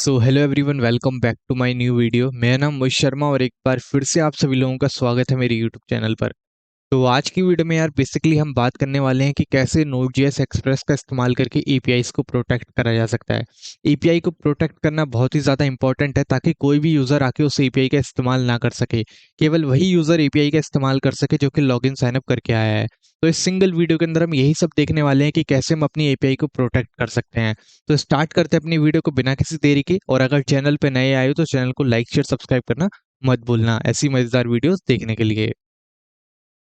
So hello everyone, welcome back to my new video. मेरा नाम मोहित शर्मा और एक बार फिर से आप सभी लोगों का स्वागत है मेरे यूट्यूब चैनल पर। तो आज की वीडियो में यार बेसिकली हम बात करने वाले हैं कि कैसे Node.js एक्सप्रेस का इस्तेमाल करके एपीआईज को प्रोटेक्ट करा जा सकता है। एपीआई को प्रोटेक्ट करना बहुत ही ज़्यादा इंपॉर्टेंट है ताकि कोई भी यूज़र आके उस एपीआई का इस्तेमाल ना कर सके। केवल वही यूज़र एपीआई का इस्तेमाल कर सके जो कि लॉगिन साइनअप करके आया है। तो इस सिंगल वीडियो के अंदर हम यही सब देखने वाले हैं कि कैसे हम अपनी एपीआई को प्रोटेक्ट कर सकते हैं। तो स्टार्ट करते हैं अपनी वीडियो को बिना किसी देरी के। और अगर चैनल पर नए आए हो तो चैनल को लाइक शेयर सब्सक्राइब करना मत भूलना ऐसी मज़ेदार वीडियोस देखने के लिए।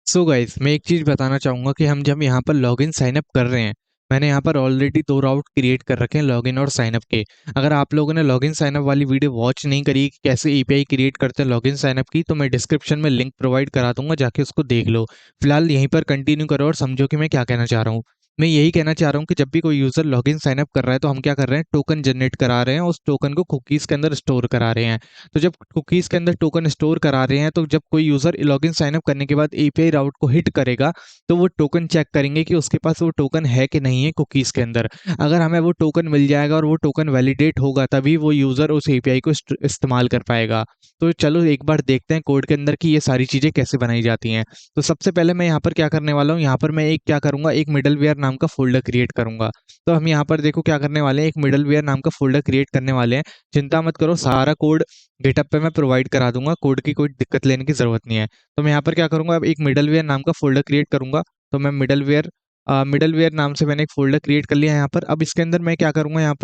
सो गाइस, मैं एक चीज़ बताना चाहूँगा कि हम जब यहाँ पर लॉगिन साइनअप कर रहे हैं, मैंने यहाँ पर ऑलरेडी 2 राउट क्रिएट कर रखे हैं लॉगिन और साइनअप के। अगर आप लोगों ने लॉगिन साइनअप वाली वीडियो वॉच नहीं करी कि कैसे एपीआई क्रिएट करते हैं लॉगिन साइनअप की, तो मैं डिस्क्रिप्शन में लिंक प्रोवाइड करा दूँगा, जाके उसको देख लो। फिलहाल यहीं पर कंटिन्यू करो और समझो कि मैं क्या कहना चाह रहा हूँ। मैं यही कहना चाह रहा हूँ कि जब भी कोई यूज़र लॉगिन साइनअप कर रहा है तो हम क्या कर रहे हैं, टोकन जनरेट करा रहे हैं, उस टोकन को कुकीज़ के अंदर स्टोर करा रहे हैं। तो जब कुकीज़ के अंदर टोकन स्टोर करा रहे हैं तो जब कोई यूज़र लॉगिन साइन अप करने के बाद एपीआई राउट को हिट करेगा तो वो टोकन चेक करेंगे कि उसके पास वो टोकन है कि नहीं है कुकीज़ के अंदर। अगर हमें वो टोकन मिल जाएगा और वो टोकन वैलिडेट होगा तभी वो यूज़र उस एपीआई को इस्तेमाल कर पाएगा। तो चलो एक बार देखते हैं कोड के अंदर कि ये सारी चीज़ें कैसे बनाई जाती हैं। तो सबसे पहले मैं यहाँ पर क्या करने वाला हूँ, यहाँ पर मैं एक क्या करूँगा, एक मिडलवेयर नाम का फ़ोल्डर क्रिएट करूँगा। तो हम यहाँ पर देखो क्या करने वाले हैं, एक मिडलवेयर नाम का फ़ोल्डर क्रिएट करने वाले हैं। चिंता मत करो, सारा कोड गिटहब पे मैं प्रोवाइड करा दूँगा, कोड की कोई दिक्कत लेने की ज़रूरत नहीं है। तो मैं यहाँ पर क्या करूँगा, अब एक मिडलवेयर नाम का फ़ोल्डर क्रिएट करूँगा। तो मैं मिडलवेयर नाम से मैंने एक फ़ोल्डर क्रिएट कर लिया है यहाँ पर। अब इसके अंदर मैं क्या करूँगा,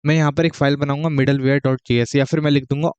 मैं यहाँ पर एक फ़ाइल बनाऊँगा middleware.js, या फिर मैं लिख दूँगा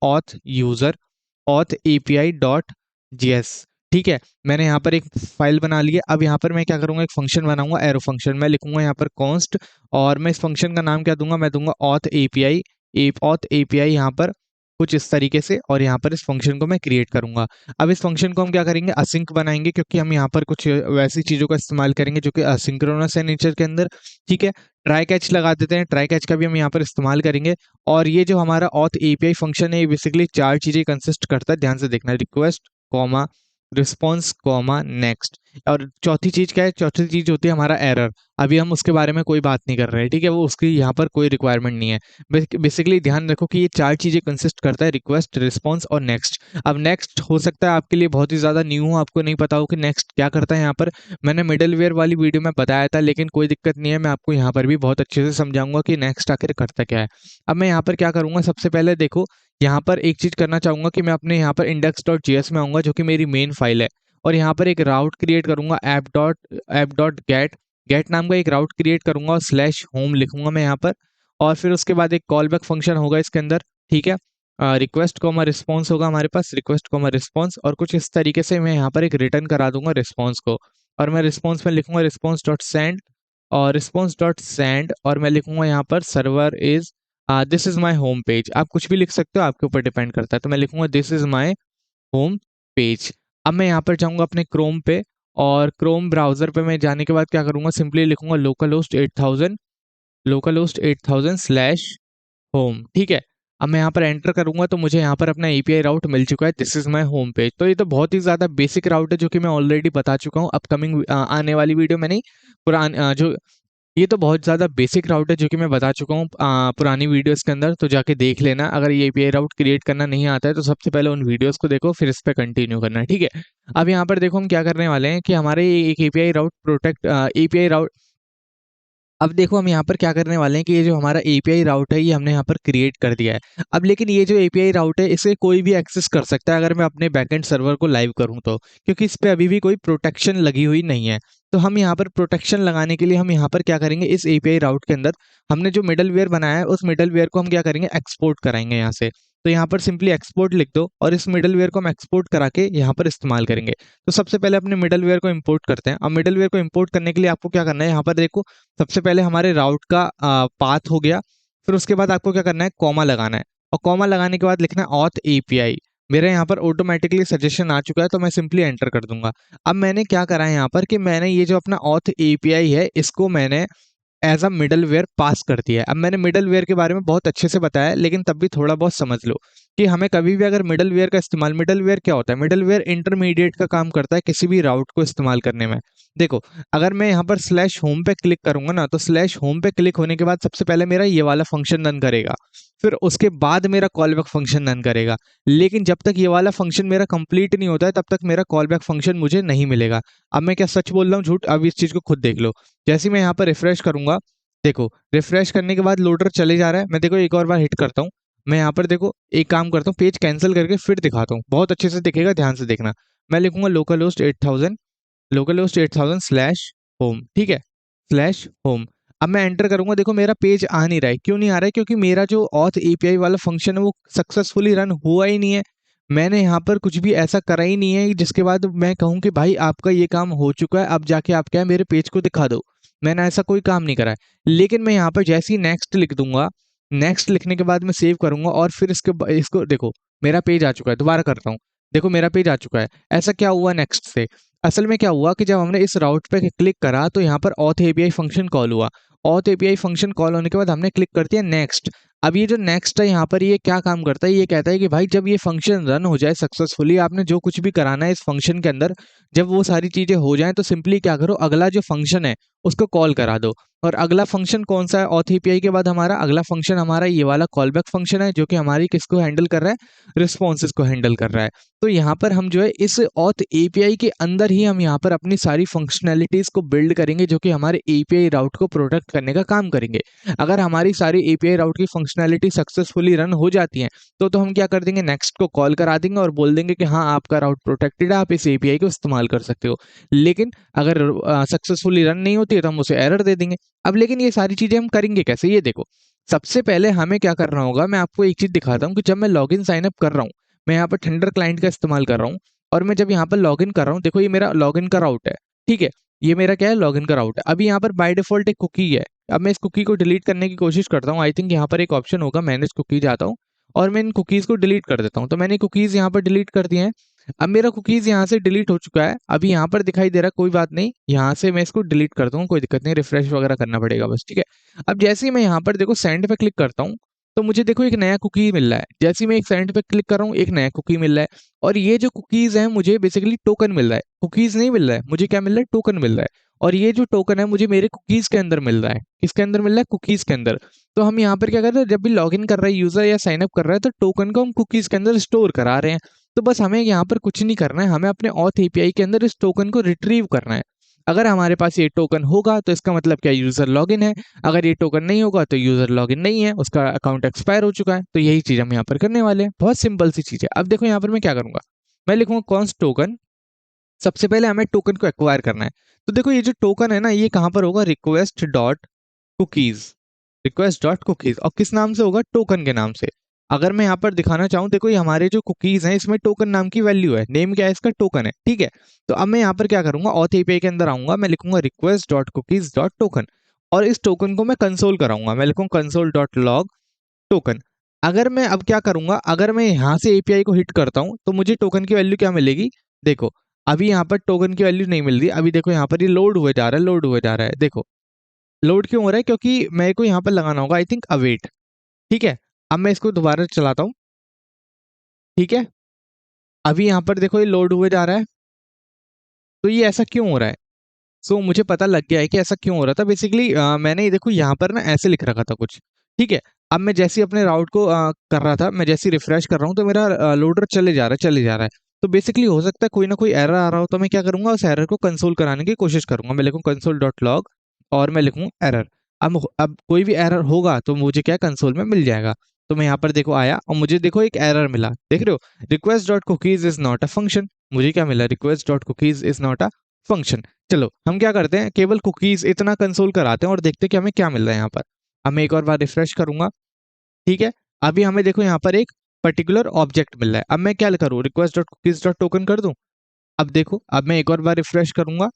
auth API डॉट js। ठीक है, मैंने यहाँ पर एक फ़ाइल बना ली है। अब यहाँ पर मैं क्या करूँगा, एक फ़ंक्शन बनाऊँगा, एरो फ़ंक्शन। मैं लिखूँगा यहाँ पर कॉन्स्ट, और मैं इस फ़ंक्शन का नाम क्या दूँगा, मैं दूँगा auth API यहाँ पर कुछ इस तरीके से, और यहाँ पर इस फ़ंक्शन को मैं क्रिएट करूँगा। अब इस फ़ंक्शन को हम क्या करेंगे, असिंक बनाएँगे, क्योंकि हम यहाँ पर कुछ वैसी चीज़ों का इस्तेमाल करेंगे जो कि असिंक्रोनस है नेचर के अंदर। ठीक है, ट्राई कैच लगा देते हैं, ट्राई कैच का भी हम यहाँ पर इस्तेमाल करेंगे। और ये जो हमारा ऑथ एपीआई फंक्शन है, ये बेसिकली 4 चीज़ें कंसिस्ट करता है, ध्यान से देखना। Request, comma, response, comma, next. और चौथी चीज़ क्या है, चौथी चीज़ होती है हमारा एरर। अभी हम उसके बारे में कोई बात नहीं कर रहे हैं, ठीक है, वो उसकी यहाँ पर कोई रिक्वायरमेंट नहीं है। बेसिकली ध्यान रखो कि ये 4 चीज़ें कंसिस्ट करता है, रिक्वेस्ट, रिस्पॉन्स और नेक्स्ट। अब नेक्स्ट हो सकता है आपके लिए बहुत ही ज़्यादा न्यू हो, आपको नहीं पता हो कि नेक्स्ट क्या करता है। यहाँ पर मैंने मिडलवेयर वाली वीडियो में बताया था, लेकिन कोई दिक्कत नहीं है, मैं आपको यहाँ पर भी बहुत अच्छे से समझाऊंगा कि नेक्स्ट आखिर करता क्या है। अब मैं यहाँ पर क्या करूँगा, सबसे पहले देखो, यहाँ पर एक चीज़ करना चाहूँगा कि मैं अपने यहाँ पर index.js में आऊँगा, जो कि मेरी मेन फाइल है। और यहाँ पर एक राउट क्रिएट करूँगा, गेट नाम का एक राउट क्रिएट करूँगा, और स्लैश होम लिखूंगा मैं यहाँ पर। और फिर उसके बाद एक कॉल बैक फंक्शन होगा इसके अंदर। ठीक है, रिक्वेस्ट कॉमा रिस्पॉन्स होगा हमारे पास, रिक्वेस्ट कॉमा रिस्पॉन्स, और कुछ इस तरीके से मैं यहाँ पर एक रिटर्न करा दूंगा रिस्पॉन्स को। और मैं रिस्पॉन्स में लिखूंगा रिस्पॉन्स डॉट सेंड, और और मैं लिखूंगा यहाँ पर server is this is my home page. आप कुछ भी लिख सकते हो, आपके ऊपर डिपेंड करता है। तो मैं लिखूंगा this is my home page. अब मैं यहाँ पर जाऊँगा अपने क्रोम पे, और क्रोम ब्राउज़र पे मैं जाने के बाद क्या करूँगा, सिंपली लिखूँगा लोकल होस्ट 8000 स्लैश होम। ठीक है, अब मैं यहाँ पर एंटर करूँगा तो मुझे यहाँ पर अपना एपीआई राउट मिल चुका है, this is my home page. तो ये तो बहुत ही ज़्यादा बेसिक राउट है, जो कि मैं ऑलरेडी बता चुका हूँ अपकमिंग आने वाली वीडियो में नहीं, जो ये तो बहुत ज़्यादा बेसिक राउट है जो कि मैं बता चुका हूँ पुरानी वीडियोस के अंदर। तो जाके देख लेना, अगर ये एपीआई राउट क्रिएट करना नहीं आता है तो सबसे पहले उन वीडियोस को देखो, फिर इस पे कंटिन्यू करना। ठीक है, अब यहाँ पर देखो हम क्या करने वाले हैं कि हमारे एक एपीआई राउट, अब देखो हम यहाँ पर क्या करने वाले हैं कि ये जो हमारा एपीआई राउट है, ये हमने यहाँ पर क्रिएट कर दिया है। अब लेकिन ये जो एपीआई राउट है, इसे कोई भी एक्सेस कर सकता है अगर मैं अपने बैकएंड सर्वर को लाइव करूँ तो, क्योंकि इस पे अभी भी कोई प्रोटेक्शन लगी हुई नहीं है। तो हम यहाँ पर प्रोटेक्शन लगाने के लिए हम यहाँ पर क्या करेंगे, इस एपीआई राउट के अंदर हमने जो मिडलवेयर बनाया है, उस मिडलवेयर को हम क्या करेंगे, एक्सपोर्ट कराएंगे यहाँ से। तो यहाँ पर सिंपली एक्सपोर्ट लिख दो, और इस मिडलवेयर को हम एक्सपोर्ट करा के यहाँ पर इस्तेमाल करेंगे। तो सबसे पहले अपने मिडलवेयर को इंपोर्ट करते हैं। अब मिडलवेयर को इंपोर्ट करने के लिए आपको क्या करना है, यहाँ पर देखो, सबसे पहले हमारे राउट का पाथ हो गया। फिर उसके बाद आपको क्या करना है, कॉमा लगाना है, और कॉमा लगाने के बाद लिखना है ऑथ एपीआई। मेरे यहाँ पर ऑटोमेटिकली सजेशन आ चुका है, तो मैं सिंपली एंटर कर दूंगा। अब मैंने क्या करा है यहाँ पर कि मैंने ये जो अपना ऑथ एपीआई है, इसको मैंने एज अ मिडलवेयर पास कर दिया है। अब मैंने मिडलवेयर के बारे में बहुत अच्छे से बताया है, लेकिन तब भी थोड़ा बहुत समझ लो। कि हमें कभी भी अगर मिडलवेयर का इस्तेमाल, मिडलवेयर क्या होता है, मिडलवेयर इंटरमीडिएट का काम करता है किसी भी राउट को इस्तेमाल करने में। देखो, अगर मैं यहाँ पर स्लैश होम पे क्लिक करूंगा ना, तो स्लैश होम पे क्लिक होने के बाद सबसे पहले मेरा ये वाला फंक्शन रन करेगा, फिर उसके बाद मेरा कॉल बैक फंक्शन रन करेगा। लेकिन जब तक ये वाला फंक्शन मेरा कंप्लीट नहीं होता है तब तक मेरा कॉल बैक फंक्शन मुझे नहीं मिलेगा। अब मैं क्या सच बोल रहा हूँ झूठ, अब इस चीज को खुद देख लो। जैसे मैं यहाँ पर रिफ्रेश करूंगा, देखो रिफ्रेश करने के बाद लोडर चले जा रहा है। मैं देखो एक और बार हिट करता हूँ, मैं यहाँ पर देखो एक काम करता हूँ, पेज कैंसिल करके फिर दिखाता हूँ, बहुत अच्छे से दिखेगा, ध्यान से देखना। मैं लिखूंगा local host 8000, local host 8000 slash home, ठीक है, स्लैश होम। अब मैं एंटर करूंगा, देखो मेरा पेज आ नहीं रहा है। क्यों नहीं आ रहा है? क्योंकि मेरा जो ऑथ एपीआई वाला फंक्शन है वो सक्सेसफुली रन हुआ ही नहीं है। मैंने यहाँ पर कुछ भी ऐसा करा ही नहीं है जिसके बाद मैं कहूँ कि भाई आपका ये काम हो चुका है, अब जाके आप क्या है मेरे पेज को दिखा दो। मैंने ऐसा कोई काम नहीं करा है। लेकिन मैं यहाँ पर जैसे ही नेक्स्ट लिख दूंगा, नेक्स्ट लिखने के बाद मैं सेव करूंगा और फिर इसको देखो मेरा पेज आ चुका है। दोबारा करता हूँ, देखो मेरा पेज आ चुका है। ऐसा क्या हुआ नेक्स्ट से? असल में क्या हुआ कि जब हमने इस राउट पे क्लिक करा तो यहाँ पर ऑथ एपीआई फंक्शन कॉल हुआ। ऑथ एपीआई फंक्शन कॉल होने के बाद हमने क्लिक कर दिया नेक्स्ट। अब ये जो नेक्स्ट है यहाँ पर ये क्या काम करता है? ये कहता है कि भाई जब ये फंक्शन रन हो जाए सक्सेसफुली, आपने जो कुछ भी कराना है इस फंक्शन के अंदर, जब वो सारी चीजें हो जाएं तो सिंपली क्या करो, अगला जो फंक्शन है उसको कॉल करा दो। और अगला फंक्शन कौन सा है ऑथ एपीआई के बाद? हमारा अगला फंक्शन हमारा ये वाला कॉल बैक फंक्शन है, जो कि हमारी किसको हैंडल कर रहा है? रिस्पॉन्सेज को हैंडल कर रहा है। तो यहाँ पर हम जो है इस ऑथ एपीआई के अंदर ही हम यहाँ पर अपनी सारी फंक्शनैलिटीज को बिल्ड करेंगे, जो कि हमारे एपीआई राउट को प्रोटेक्ट करने का काम करेंगे। अगर हमारी सारी एपीआई राउट की फंक्शनैलिटी सक्सेसफुली रन हो जाती है तो हम क्या कर देंगे, नेक्स्ट को कॉल करा देंगे और बोल देंगे कि हाँ आपका राउट प्रोटेक्टेड है, आप इस एपीआई को इस्तेमाल कर सकते हो। लेकिन अगर सक्सेसफुली रन नहीं होती है तो हम उसे एरर दे देंगे। अब लेकिन ये सारी चीजें हम करेंगे कैसे, ये देखो। सबसे पहले हमें क्या करना होगा, मैं आपको एक चीज दिखाता हूँ कि जब मैं लॉगिन साइन अप कर रहा हूँ, मैं यहाँ पर थंडर क्लाइंट का इस्तेमाल कर रहा हूँ, और मैं जब यहाँ पर लॉगिन कर रहा हूँ, देखो ये मेरा लॉगिन का राउट है, ठीक है, ये मेरा क्या है, लॉगिन का राउट है। अभी यहाँ पर बाय डिफॉल्ट एक कुकी है। अब मैं इस कुकी को डिलीट करने की कोशिश करता हूँ। आई थिंक यहाँ पर एक ऑप्शन होगा, मैनेज कुकी, जाता हूँ और मैं इन कुकीज को डिलीट कर देता हूँ। तो मैंने कुकीज यहाँ पर डिलीट कर दिए हैं। अब मेरा कुकीज यहाँ से डिलीट हो चुका है, अभी यहाँ पर दिखाई दे रहा है, कोई बात नहीं, यहाँ से मैं इसको डिलीट कर दूँ, कोई दिक्कत नहीं, रिफ्रेश वगैरह करना पड़ेगा बस, ठीक है। अब जैसे ही मैं यहाँ पर देखो सेंड पे क्लिक करता हूँ तो मुझे देखो एक नया कुकी मिल रहा है। जैसे ही मैं एक सेंड पे क्लिक कर रहा हूँ एक नया कुकी मिल रहा है। और ये जो कुकीज है मुझे बेसिकली टोकन मिल रहा है, कुकीज नहीं मिल रहा है मुझे, क्या मिल रहा है, टोकन मिल रहा है। और ये जो टोकन है मुझे मेरे कुकीज के अंदर मिल रहा है। किसके अंदर मिल रहा है? कुकीज के अंदर। तो हम यहाँ पर क्या कर रहे हैं, जब भी लॉगिन कर रहा है यूजर या साइन अप कर रहा है तो टोकन को हम कुकीज के अंदर स्टोर करा रहे हैं। तो बस हमें यहाँ पर कुछ नहीं करना है, हमें अपने ऑथ एपीआई के अंदर इस टोकन को रिट्रीव करना है। अगर हमारे पास ये टोकन होगा तो इसका मतलब क्या, यूजर लॉगिन है। अगर ये टोकन नहीं होगा तो यूजर लॉगिन नहीं है, उसका अकाउंट एक्सपायर हो चुका है। तो यही चीज हम यहाँ पर करने वाले हैं, बहुत सिंपल सी चीज है। अब देखो यहाँ पर मैं क्या करूंगा, मैं लिखूंगा कॉन्स्ट टोकन। सबसे पहले हमें टोकन को एक्वायर करना है। तो देखो ये जो टोकन है ना, ये कहाँ पर होगा, request dot cookies, request dot cookies, और किस नाम से होगा, टोकन के नाम से। अगर मैं यहाँ पर दिखाना चाहूँ, देखो ये हमारे जो कुकीज हैं इसमें टोकन नाम की वैल्यू है, नेम क्या है इसका, टोकन है, ठीक है। तो अब मैं यहाँ पर क्या करूंगा, ऑथ एपीआई के अंदर आऊंगा, मैं लिखूंगा request dot cookies dot token, और इस टोकन को मैं कंसोल कराऊंगा, मैं लिखूंगा कंसोल डॉट लॉग टोकन। अगर मैं अब क्या करूंगा, अगर मैं यहाँ से एपीआई को हिट करता हूँ तो मुझे टोकन की वैल्यू क्या मिलेगी, देखो अभी यहाँ पर टोकन की वैल्यू नहीं मिल रही। अभी देखो यहाँ पर ये लोड हुए जा रहा है, लोड हुए जा रहा है, देखो लोड क्यों हो रहा है, क्योंकि मेरे को यहाँ पर लगाना होगा आई थिंक अवेट, ठीक है। अब मैं इसको दोबारा चलाता हूँ, ठीक है, अभी यहाँ पर देखो ये लोड हुए जा रहा है। तो ये ऐसा क्यों हो रहा है? सो मुझे पता लग गया है कि ऐसा क्यों हो रहा था। बेसिकली मैंने ये देखो यहाँ पर ना ऐसे लिख रखा था कुछ, ठीक है। अब मैं जैसे ही अपने राउट को कर रहा था, मैं जैसे रिफ्रेश कर रहा हूँ तो मेरा लोडर चले जा रहा है, चले जा रहा है। तो बेसिकली हो सकता है कोई ना कोई एरर आ रहा हो, तो मैं क्या करूंगा, उस एरर को कंसोल कराने की कोशिश करूंगा। मैं लिखूँ कंसोल डॉट लॉग और मैं लिखूँ एरर। अब कोई भी एरर होगा तो मुझे क्या कंसोल में मिल जाएगा। तो मैं यहाँ पर देखो आया और मुझे देखो एक एरर मिला, देख रहे हो, request dot cookies is not a function. मुझे क्या मिला, request dot cookies is not a function. चलो हम क्या करते हैं, केवल कुकीज इतना कंसोल कराते हैं और देखते हैं कि हमें क्या मिल रहा है यहाँ पर। अब मैं एक और बार रिफ्रेश करूंगा, ठीक है। अभी हमें देखो यहाँ पर एक पर्टिकुलर ऑब्जेक्ट मिल रहा है। अब मैं क्या करूँ, request dot cookies dot token कर दूं। अब देखो, अब मैं एक और बार रिफ्रेश करूंगा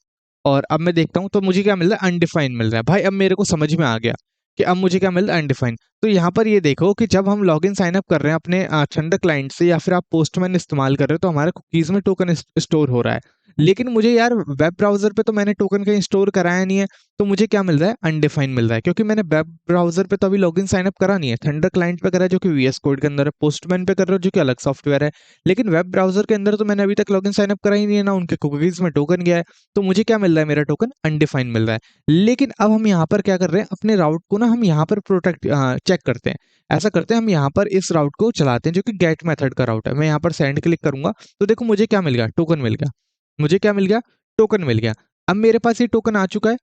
और अब मैं देखता हूँ तो मुझे क्या मिल रहा है, अनडिफाइंड मिल रहा है। भाई अब मेरे को समझ में आ गया कि अब मुझे क्या मिल रहा है, अनडिफाइंड। तो यहाँ पर ये देखो कि जब हम लॉगिन साइन अप कर रहे हैं अपने थंडर क्लाइंट से या फिर आप पोस्टमैन इस्तेमाल कर रहे हो तो हमारे कुकीज में टोकन स्टोर हो रहा है। लेकिन मुझे यार वेब ब्राउजर पे तो मैंने टोकन कहीं स्टोर कराया नहीं है, तो मुझे क्या मिल रहा है, अनडिफाइंड मिल रहा है, क्योंकि मैंने वेब ब्राउजर पे तो अभी लॉगिन साइन अप करा नहीं है। थंडर क्लाइंट पे करा है जो कि वीएस कोड के अंदर है, पोस्टमैन पे कर रहा हूँ जो कि अलग सॉफ्टवेयर है, लेकिन वेब ब्राउजर के अंदर तो मैंने अभी तक लॉगिन साइन अप करा ही नहीं है, ना उनके कुकीज में टोकन गया है। तो मुझे क्या मिल रहा है, मेरा टोकन अनडिफाइंड मिल रहा है। लेकिन अब हम यहाँ पर क्या कर रहे हैं, अपने राउट को ना हम यहाँ पर प्रोटेक्ट चेक करते हैं। ऐसा करते हैं, हम यहाँ पर इस राउट को चलाते हैं जो कि गेट मेथड का राउट है। मैं यहाँ पर सेंड क्लिक करूंगा तो देखो मुझे क्या मिल गया, टोकन मिल गया। मुझे क्या मिल गया, टोकन मिल गया। अब मेरे पास ये टोकन आ चुका है,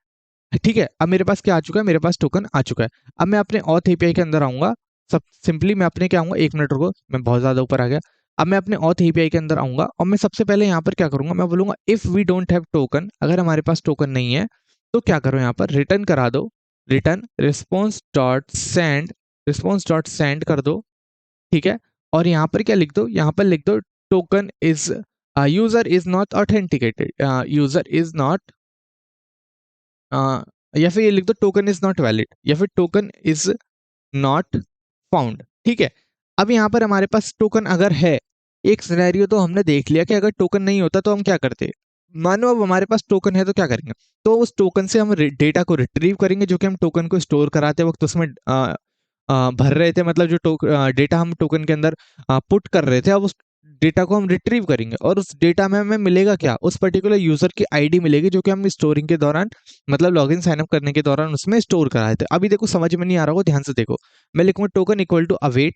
ठीक है। अब मेरे पास क्या आ चुका है, मेरे पास टोकन आ चुका है। अब मैं अपने ऑथ एपीआई के अंदर आऊंगा। सब सिंपली मैं अपने क्या आऊंगा, 1 मिनट रुको, मैं बहुत ज्यादा ऊपर आ गया। अब मैं अपने ऑथ एपीआई के अंदर आऊंगा और मैं सबसे पहले यहाँ पर क्या करूंगा, मैं बोलूंगा if we don't have token, अगर हमारे पास टोकन नहीं है तो क्या करो, यहाँ पर रिटर्न करा दो, रिटर्न रिस्पॉन्स डॉट सेंड कर दो, ठीक है। और यहाँ पर क्या लिख दो, यहाँ पर लिख दो token is user is not authenticated, user is not, या फिर ये लिख दो टोकन इज नॉट वैलिड, या फिर टोकन इज नॉट फाउंड, ठीक है। अब यहाँ पर हमारे पास टोकन अगर है, एक सिनेरियो तो हमने देख लिया कि अगर टोकन नहीं होता तो हम क्या करते। मानो अब हमारे पास टोकन है तो क्या करेंगे, तो उस टोकन से हम डेटा को रिट्रीव करेंगे जो कि हम टोकन को स्टोर कराते वक्त उसमें भर रहे थे, मतलब जो डेटा हम टोकन के अंदर पुट कर रहे थे, अब उस डेटा को हम रिट्रीव करेंगे और उस डेटा में हमें मिलेगा क्या, उस पर्टिकुलर यूजर की आईडी मिलेगी जो कि हम स्टोरिंग के दौरान, मतलब लॉगिन साइन अप करने के दौरान उसमें स्टोर कराए थे। अभी देखो समझ में नहीं आ रहा हो, ध्यान से देखो। मैं लिखूंगा token equal to await,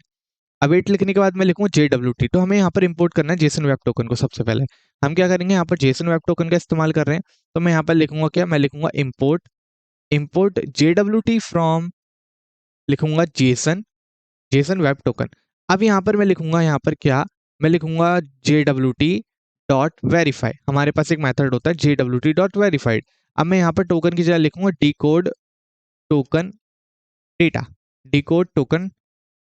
await लिखने के बाद मैं लिखूंगा JWT। तो हमें यहाँ पर इंपोर्ट करना है जेसन वेब टोकन को। सबसे पहले हम क्या करेंगे, यहाँ पर जेसन वेब टोकन का इस्तेमाल कर रहे हैं, तो मैं यहाँ पर लिखूंगा क्या, मैं लिखूंगा इम्पोर्ट, इम्पोर्ट JWT फ्रॉम, लिखूंगा जेसन, जेसन वेब टोकन। अब यहाँ पर मैं लिखूंगा, यहाँ पर क्या, मैं लिखूंगा JWT डॉट वेरीफाई। हमारे पास एक मेथड होता है JWT डॉट वेरीफाइड। अब मैं यहाँ पर टोकन की जगह लिखूंगा decode token data, decode token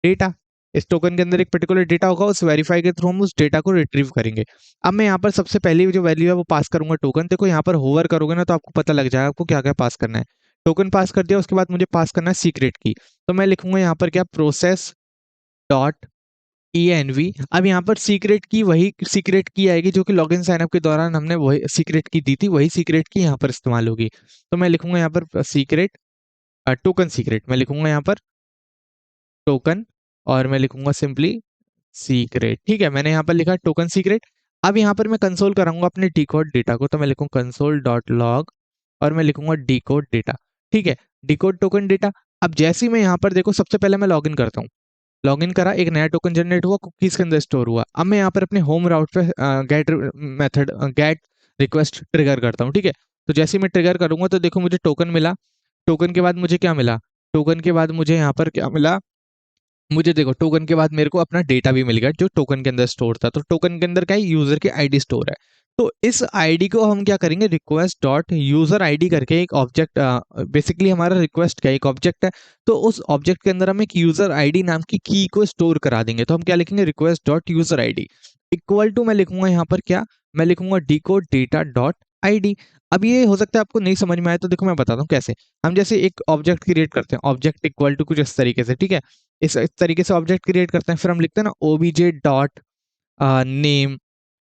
data. इस टोकन के अंदर एक पर्टिकुलर डेटा होगा, उस वेरीफाई के थ्रू हम उस डेटा को रिट्रीव करेंगे। अब मैं यहाँ पर सबसे पहली जो वैल्यू है वो पास करूंगा टोकन। देखो यहाँ पर होवर करोगे ना तो आपको पता लग जाएगा आपको क्या क्या पास करना है। टोकन पास कर दिया, उसके बाद मुझे पास करना है सीक्रेट की। तो मैं लिखूंगा यहाँ पर क्या, प्रोसेस डॉट ENV। अब यहाँ पर सीक्रेट की, वही सीक्रेट की आएगी जो कि लॉगिन साइन अप के दौरान हमने वही सीक्रेट की दी थी, वही सीक्रेट की यहाँ पर इस्तेमाल होगी। तो मैं लिखूंगा यहाँ पर सीक्रेट, टोकन सीक्रेट, मैं लिखूंगा यहाँ पर टोकन, और मैं लिखूंगा सिंपली सीक्रेट, ठीक है। मैंने यहाँ पर लिखा टोकन सीक्रेट। अब यहाँ पर मैं कंसोल कराऊंगा अपने डिकोड डेटा को, तो मैं लिखूंगा कंसोल डॉट लॉग और मैं लिखूंगा डिकोड डेटा, ठीक है, डिकोड टोकन डेटा। अब जैसे ही मैं यहाँ पर देखो, सबसे पहले मैं लॉगिन करता हूँ, लॉगिन करा, एक नया टोकन जनरेट हुआ, कुकीज के अंदर स्टोर हुआ। अब मैं यहाँ पर अपने होम राउट पे get method, gate request trigger करता हूँ, ठीक है। तो जैसे ही मैं ट्रिगर करूंगा तो देखो मुझे टोकन मिला। टोकन के बाद मुझे क्या मिला, टोकन के बाद मुझे यहाँ पर क्या मिला, मुझे देखो टोकन के बाद मेरे को अपना डेटा भी मिल गया जो टोकन के अंदर स्टोर था। तो टोकन के अंदर क्या है, यूजर की आईडी स्टोर है। तो इस आईडी को हम क्या करेंगे, रिक्वेस्ट डॉट यूजर आईडी करके एक ऑब्जेक्ट, बेसिकली हमारा रिक्वेस्ट का एक ऑब्जेक्ट है, तो उस ऑब्जेक्ट के अंदर हम एक यूजर आईडी नाम की की को स्टोर करा देंगे। तो हम क्या लिखेंगे, request dot user ID equal to, मैं लिखूंगा यहाँ पर क्या, मैं लिखूंगा डिकोड डेटा डॉट आईडी। अब ये हो सकता है आपको नहीं समझ में आए, तो देखो मैं बताता हूँ कैसे। हम जैसे एक ऑब्जेक्ट क्रिएट करते हैं, ऑब्जेक्ट इक्वल टू कुछ इस तरीके से, ठीक है। इस तरीके से ऑब्जेक्ट क्रिएट करते हैं, फिर हम लिखते हैं ना OBJ dot name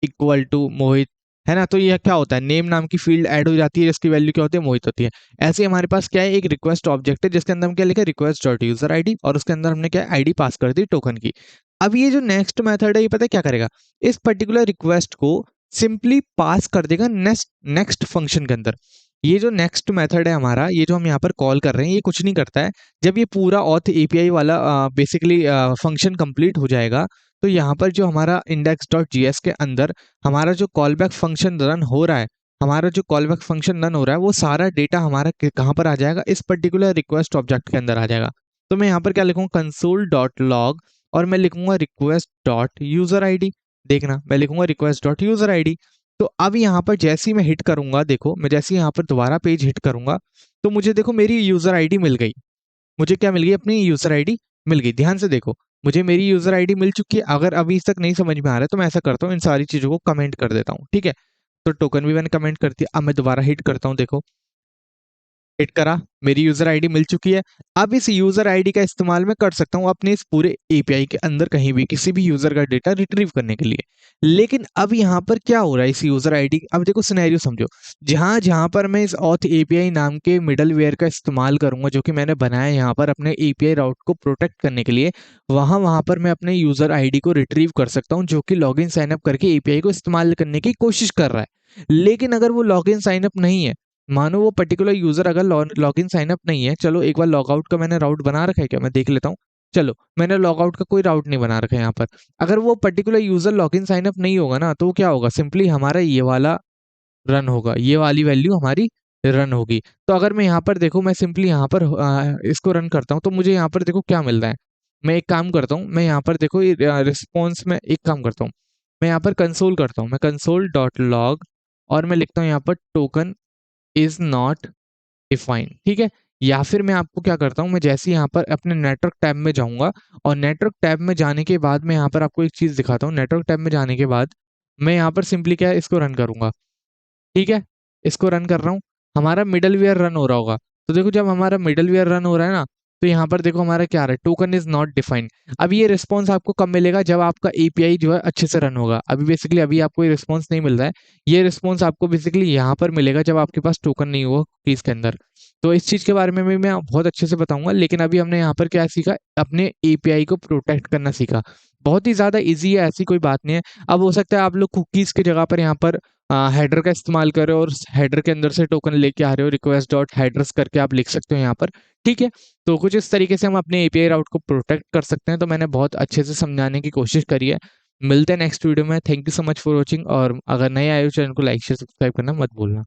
equal to Mohit, है ना। तो ये क्या होता है, नेम नाम की फील्ड ऐड हो जाती है जिसकी वैल्यू क्या होती है, मोहित होती है। ऐसे ही हमारे पास क्या है, एक रिक्वेस्ट ऑब्जेक्ट है जिसके अंदर हम क्या लिखे, रिक्वेस्ट डॉट यूजर आईडी, और उसके अंदर हमने क्या आईडी पास कर दी टोकन की। अब ये जो नेक्स्ट मेथड है, ये पता है क्या करेगा, इस पर्टिकुलर रिक्वेस्ट को सिंपली पास कर देगा नेक्स्ट नेक्स्ट फंक्शन के अंदर। ये जो नेक्स्ट मेथड है हमारा, ये जो हम यहाँ पर कॉल कर रहे हैं, ये कुछ नहीं करता है। जब ये पूरा ऑथ एपीआई वाला बेसिकली फंक्शन कंप्लीट हो जाएगा, तो यहाँ पर जो हमारा इंडेक्स डॉट जीएस के अंदर हमारा जो कॉल बैक फंक्शन रन हो रहा है, हमारा जो कॉल बैक फंक्शन रन हो रहा है, वो सारा डेटा हमारा कहाँ पर आ जाएगा, इस पर्टिकुलर रिक्वेस्ट ऑब्जेक्ट के अंदर आ जाएगा। तो मैं यहाँ पर क्या लिखूंगा, कंसोल डॉट लॉग, और मैं लिखूंगा रिक्वेस्ट डॉट यूजर आईडी। देखना, मैं लिखूंगा रिक्वेस्ट डॉट यूजर आईडी। तो अब यहाँ पर जैसे ही मैं हिट करूंगा, देखो मैं जैसे ही यहाँ पर दोबारा पेज हिट करूंगा, तो मुझे देखो मेरी यूजर आईडी मिल गई। मुझे क्या मिल गई, अपनी यूजर आईडी मिल गई। ध्यान से देखो, मुझे मेरी यूजर आईडी मिल चुकी है। अगर अभी तक नहीं समझ में आ रहा है तो मैं ऐसा करता हूँ, इन सारी चीजों को कमेंट कर देता हूँ, ठीक है। तो टोकन भी मैंने कमेंट कर दिया। अब मैं दोबारा हिट करता हूँ, देखो हिट करा, मेरी यूजर आईडी मिल चुकी है। अब इस यूजर आईडी का इस्तेमाल मैं कर सकता हूँ अपने इस पूरे एपीआई के अंदर कहीं भी किसी भी यूजर का डेटा रिट्रीव करने के लिए। लेकिन अब यहाँ पर क्या हो रहा है इस यूजर आईडी, अब देखो सिनेरियो समझो, जहां जहां पर मैं इस ऑथ एपीआई नाम के मिडलवेयर का इस्तेमाल करूंगा जो कि मैंने बनाया है यहाँ पर अपने एपीआई राउट को प्रोटेक्ट करने के लिए, वहां वहां पर मैं अपने यूजर आईडी को रिट्रीव कर सकता हूँ जो कि लॉगिन साइनअप करके एपीआई को इस्तेमाल करने की कोशिश कर रहा है। लेकिन अगर वो लॉगिन साइनअप नहीं है, मानो वो पर्टिकुलर यूजर अगर लॉगिन साइनअप नहीं है, चलो एक बार लॉगआउट का मैंने राउट बना रखा है क्या, मैं देख लेता हूँ। चलो मैंने लॉगआउट का कोई राउट नहीं बना रखा है यहाँ पर। अगर वो पर्टिकुलर यूजर लॉगिन साइनअप नहीं होगा ना, तो क्या होगा, सिंपली हमारा ये वाला रन होगा, ये वाली वैल्यू हमारी रन होगी। तो अगर मैं यहाँ पर देखो, मैं सिंपली यहाँ पर इसको रन करता हूँ, तो मुझे यहाँ पर देखो क्या मिल रहा है। मैं एक काम करता हूँ, मैं यहाँ पर देखो रिस्पॉन्स में एक काम करता हूँ, मैं यहाँ पर कंसोल करता हूँ, मैं कंसोल डॉट लॉग और मैं लिखता हूँ यहाँ पर टोकन इज नॉट डिफाइंड, ठीक है। या फिर मैं आपको क्या करता हूँ, मैं जैसे यहाँ पर अपने नेटवर्क टैब में जाऊंगा और नेटवर्क टैब में जाने के बाद मैं यहाँ पर आपको एक चीज दिखाता हूँ। नेटवर्क टैब में जाने के बाद मैं यहाँ पर सिंपली क्या है, इसको रन करूंगा, ठीक है। इसको रन कर रहा हूँ, हमारा मिडलवेयर रन हो रहा होगा। तो देखो जब हमारा मिडलवेयर रन हो रहा है ना, तो यहाँ पर देखो हमारा क्या आ रहा है, टोकन इज नॉट डिफाइंड। अब ये रिस्पॉन्स आपको कब मिलेगा, जब आपका एपीआई जो है अच्छे से रन होगा। अभी बेसिकली अभी आपको ये रिस्पॉन्स नहीं मिल रहा है, ये रिस्पॉन्स आपको बेसिकली यहाँ पर मिलेगा जब आपके पास टोकन नहीं होगा कीज के अंदर। तो इस चीज के बारे में भी मैं बहुत अच्छे से बताऊंगा, लेकिन अभी हमने यहाँ पर क्या सीखा, अपने एपीआई को प्रोटेक्ट करना सीखा। बहुत ही ज्यादा इजी है, ऐसी कोई बात नहीं है। अब हो सकता है आप लोग कुकीज की जगह पर यहाँ पर हेडर का इस्तेमाल कर रहे हो और हेडर के अंदर से टोकन लेके आ रहे हो, रिक्वेस्ट डॉट हेडर्स करके आप लिख सकते हो यहाँ पर, ठीक है। तो कुछ इस तरीके से हम अपने एपीआई राउट को प्रोटेक्ट कर सकते हैं। तो मैंने बहुत अच्छे से समझाने की कोशिश करी है। मिलते हैं नेक्स्ट वीडियो में। Thank you so much for watching, और अगर नए आए हो चैनल को लाइक शेयर सब्सक्राइब करना मत भूलना।